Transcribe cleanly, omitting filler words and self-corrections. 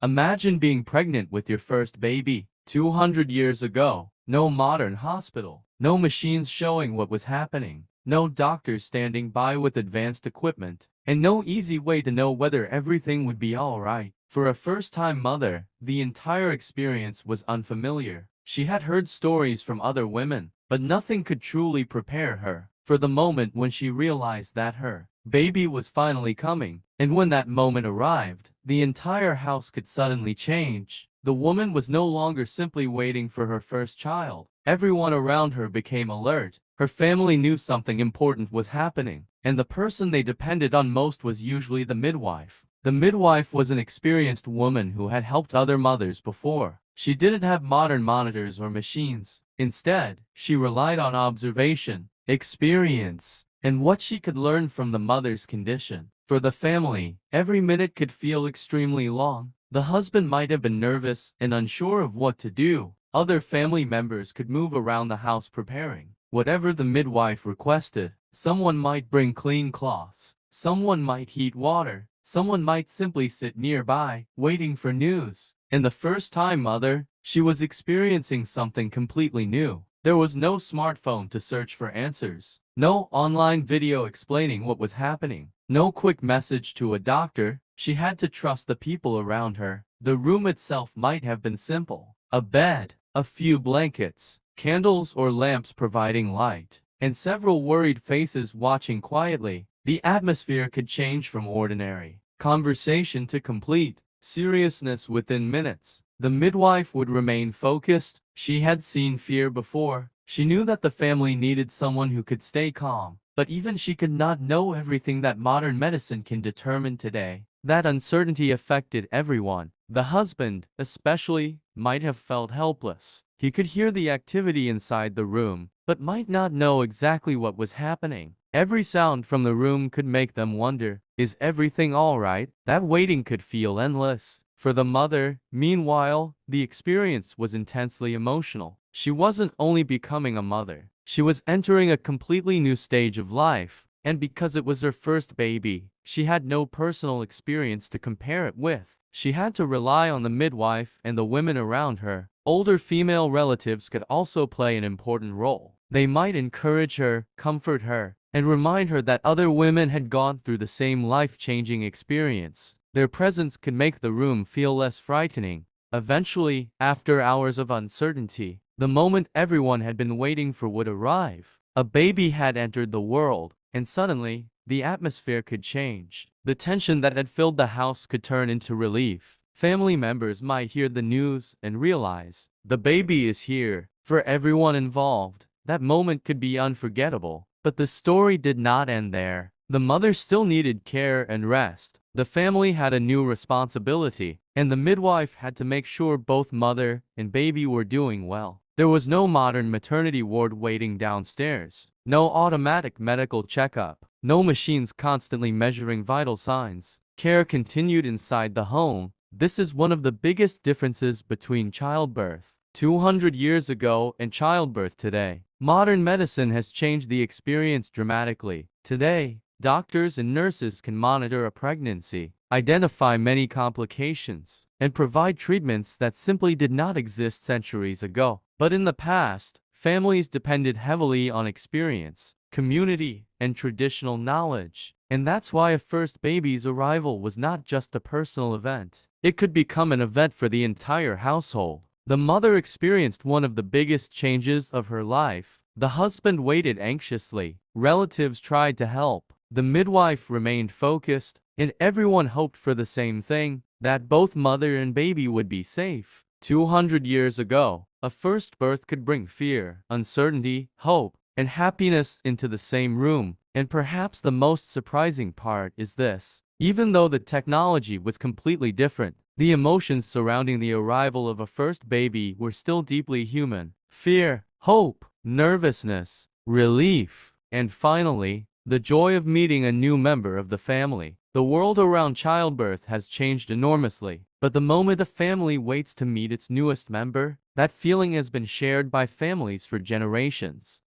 Imagine being pregnant with your first baby. 200 years ago, no modern hospital, no machines showing what was happening, no doctors standing by with advanced equipment, and no easy way to know whether everything would be alright. For a first-time mother, the entire experience was unfamiliar. She had heard stories from other women, but nothing could truly prepare her for the moment when she realized that her baby was finally coming. And when that moment arrived, the entire house could suddenly change. The woman was no longer simply waiting for her first child. Everyone around her became alert. Her family knew something important was happening, and the person they depended on most was usually the midwife. The midwife was an experienced woman who had helped other mothers before. She didn't have modern monitors or machines. Instead, she relied on observation, experience, and what she could learn from the mother's condition. For the family, every minute could feel extremely long. The husband might have been nervous and unsure of what to do. Other family members could move around the house preparing whatever the midwife requested. Someone might bring clean cloths. Someone might heat water. Someone might simply sit nearby, waiting for news. And the first-time mother, she was experiencing something completely new. There was no smartphone to search for answers. No online video explaining what was happening. No quick message to a doctor. She had to trust the people around her. The room itself might have been simple. A bed, a few blankets, candles or lamps providing light, and several worried faces watching quietly. The atmosphere could change from ordinary conversation to complete seriousness within minutes. The midwife would remain focused. She had seen fear before. She knew that the family needed someone who could stay calm. But even she could not know everything that modern medicine can determine today. That uncertainty affected everyone. The husband, especially, might have felt helpless. He could hear the activity inside the room, but might not know exactly what was happening. Every sound from the room could make them wonder, is everything all right? That waiting could feel endless. For the mother, meanwhile, the experience was intensely emotional. She wasn't only becoming a mother, she was entering a completely new stage of life. And because it was her first baby, she had no personal experience to compare it with. She had to rely on the midwife and the women around her. Older female relatives could also play an important role. They might encourage her, comfort her, and remind her that other women had gone through the same life-changing experience. Their presence could make the room feel less frightening. Eventually, after hours of uncertainty, the moment everyone had been waiting for would arrive. A baby had entered the world, and suddenly, the atmosphere could change. The tension that had filled the house could turn into relief. Family members might hear the news and realize, the baby is here. For everyone involved, that moment could be unforgettable. But the story did not end there. The mother still needed care and rest. The family had a new responsibility, and the midwife had to make sure both mother and baby were doing well. There was no modern maternity ward waiting downstairs, no automatic medical checkup, no machines constantly measuring vital signs. Care continued inside the home. This is one of the biggest differences between childbirth 200 years ago and childbirth today. Modern medicine has changed the experience dramatically. Today, doctors and nurses can monitor a pregnancy, identify many complications, and provide treatments that simply did not exist centuries ago. But in the past, families depended heavily on experience, community, and traditional knowledge. And that's why a first baby's arrival was not just a personal event. It could become an event for the entire household. The mother experienced one of the biggest changes of her life. The husband waited anxiously. Relatives tried to help. The midwife remained focused, and everyone hoped for the same thing, that both mother and baby would be safe. 200 years ago, a first birth could bring fear, uncertainty, hope, and happiness into the same room. And perhaps the most surprising part is this. Even though the technology was completely different, the emotions surrounding the arrival of a first baby were still deeply human. Fear, hope, nervousness, relief, and finally, the joy of meeting a new member of the family. The world around childbirth has changed enormously, but the moment a family waits to meet its newest member, that feeling has been shared by families for generations.